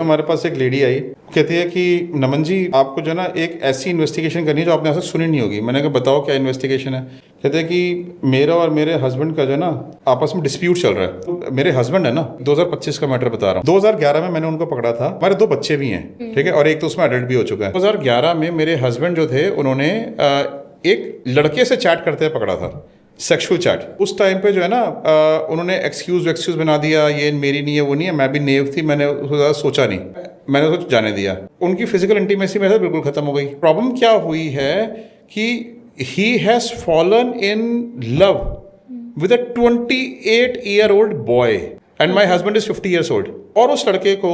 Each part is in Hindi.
हमारे पास एक लेडी आई, कहती है कि नमन जी आपको जो ना एक ऐसी इन्वेस्टिगेशन करनी है जो आपने ऐसा सुनी नहीं होगी। मैंने कहा बताओ क्या इन्वेस्टिगेशन है। कहते हैं कि मेरा और मेरे हस्बैंड का जो ना आपस में डिस्प्यूट चल रहा है। तो मेरे हस्बैंड है ना, 2025 का मैटर बता रहा हूँ। 2011 में मैंने उनको पकड़ा था। हमारे 2 बच्चे भी हैं, ठीक है, और एक तो उसमें एडल्ट भी हो चुका है। 2011 में मेरे हस्बैंड जो थे उन्होंने एक लड़के से चैट करते हुए पकड़ा था, सेक्सुअल चैट। उस टाइम पे जो है ना उन्होंने एक्सक्यूज बना दिया, ये मेरी नहीं है, वो नहीं है। मैं भी नेव थी, मैंने उसको ज़्यादा सोचा नहीं, मैंने उसको जाने दिया। उनकी फिजिकल इंटीमेसी मेरे साथ बिल्कुल खत्म हो गई। प्रॉब्लम क्या हुई है कि he has fallen in love with a 28-year-old boy and my husband is 50 years old। और उस लड़के को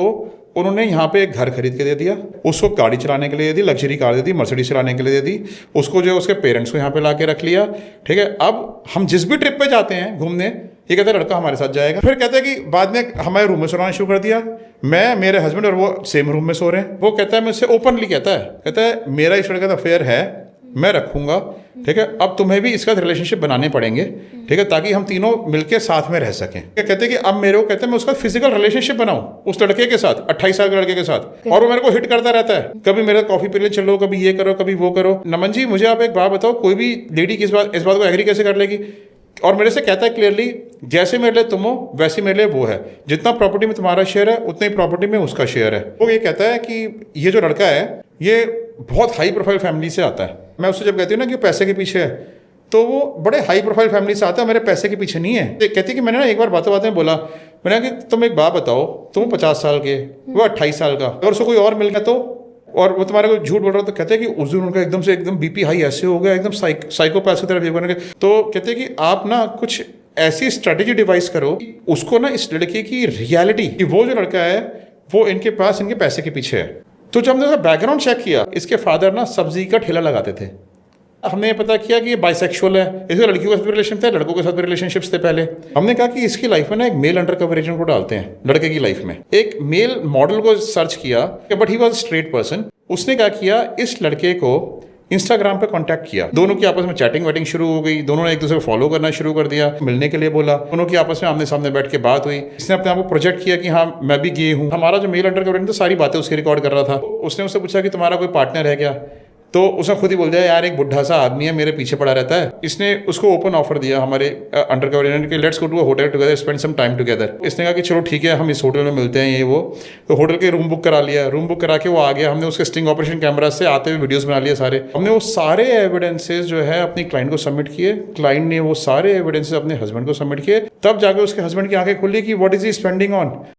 उन्होंने यहाँ पे एक घर खरीद के दे दिया, उसको गाड़ी चलाने के लिए दे दी, लग्जरी कार दे दी, मर्सिडीज चलाने के लिए दे दी, उसको जो है उसके पेरेंट्स को यहाँ पे ला के रख लिया, ठीक है। अब हम जिस भी ट्रिप पे जाते हैं घूमने, ये कहते हैं लड़का हमारे साथ जाएगा। फिर कहते हैं कि बाद में हमारे रूम में सोना शुरू कर दिया। मैं, मेरे हस्बैंड और वो सेम रूम में सो रहे हैं। वो कहता है, मुझसे ओपनली कहता है मेरा इस लड़के का अफेयर है, मैं रखूंगा, ठीक है। अब तुम्हें भी इसका रिलेशनशिप बनाने पड़ेंगे, ठीक है, ताकि हम तीनों मिलके साथ में रह सकें। कहते हैं कि अब मेरे को, कहते हैं मैं उसका फिजिकल रिलेशनशिप बनाऊं उस लड़के के साथ, 28 साल के लड़के के साथ, और वो मेरे को हिट करता रहता है। कभी मेरे कॉफी पी ले चलो, कभी ये करो, कभी वो करो। नमन जी मुझे आप एक बात बताओ, कोई भी लेडी इस बात को एग्री कैसे कर लेगी? और मेरे से कहता है क्लियरली, जैसे मेरे लिए तुम हो वैसे मेरे लिए वो है, जितना प्रॉपर्टी में तुम्हारा शेयर है उतनी प्रॉपर्टी में उसका शेयर है। वो ये कहता है कि ये जो लड़का है ये बहुत हाई प्रोफाइल फैमिली से आता है। मैं उससे जब कहती हूँ ना कि पैसे के पीछे है, तो वो बड़े हाई प्रोफाइल फैमिली से आता है, मेरे पैसे के पीछे नहीं है। कहती है कि मैंने ना एक बार बातें में बोला, मैंने कहा कि तुम एक बात बताओ, तुम 50 साल के, वो 28 साल का, अगर उसको कोई और मिल गया तो, और वो तुम्हारे को झूठ बोल रहा, तो कहते हैं कि उस दिन उनका एकदम बीपी हाई ऐसे हो गया, एकदम साइकोपैथ की तरफ बिहेव करने के। तो कहते हैं कि आप ना कुछ ऐसी स्ट्रेटेजी डिवाइस करो उसको ना, इस लड़के की रियलिटी कि वो जो लड़का है वो इनके पास इनके पैसे के पीछे है। तो जब हमने उसका बैकग्राउंड चेक किया, इसके फादर ना सब्जी का ठेला लगाते थे। हमने पता किया कि ये बाइसेक्सुअल है, इसके लड़कियों के साथ भी रिलेशन थे, लड़कों के साथ भी रिलेशनशिप्स थे पहले। हमने कहा कि इसकी लाइफ में ना एक मेल अंडर कवर एजेंट को डालते हैं लड़के की लाइफ में। एक मेल मॉडल को सर्च किया, but he was straight person. उसने क्या किया, इस लड़के को इंस्टाग्राम पे कांटेक्ट किया, दोनों की आपस में चैटिंग वेटिंग शुरू हो गई, दोनों ने एक दूसरे को फॉलो करना शुरू कर दिया, मिलने के लिए बोला, दोनों की आपस में आमने सामने बैठ के बात हुई। इसने अपने आप को प्रोजेक्ट किया कि हाँ मैं भी गे हूँ। हमारा जो मेल अंडर कवर तो सारी बातें उसकी रिकॉर्ड कर रहा था। उसने उससे पूछा कि तुम्हारा कोई पार्टनर है क्या, तो उसने खुद ही बोल दिया यार एक बुढ़ा सा आदमी है मेरे पीछे पड़ा रहता है। इसने उसको ओपन ऑफर दिया हमारे अंडर कवर एजेंट के, let's go to a hotel together, spend some time together. इसने कहा कि चलो ठीक है हम इस होटल में मिलते हैं, ये वो। तो होटल के रूम बुक करा लिया, रूम बुक करा के वो आ गया। हमने उसके स्टिंग ऑपरेशन कैमरा से आते हुए वीडियोस बना लिए सारे। हमने वो सारे एविडेंसेस जो है अपनी क्लाइंट को सबमिट किए, क्लाइंट ने वो सारे एविडेंसेस अपने हस्बैंड को सबमिट किए। तब जाकर उसके हस्बैंड की आंखें खुली कि what is he spending on.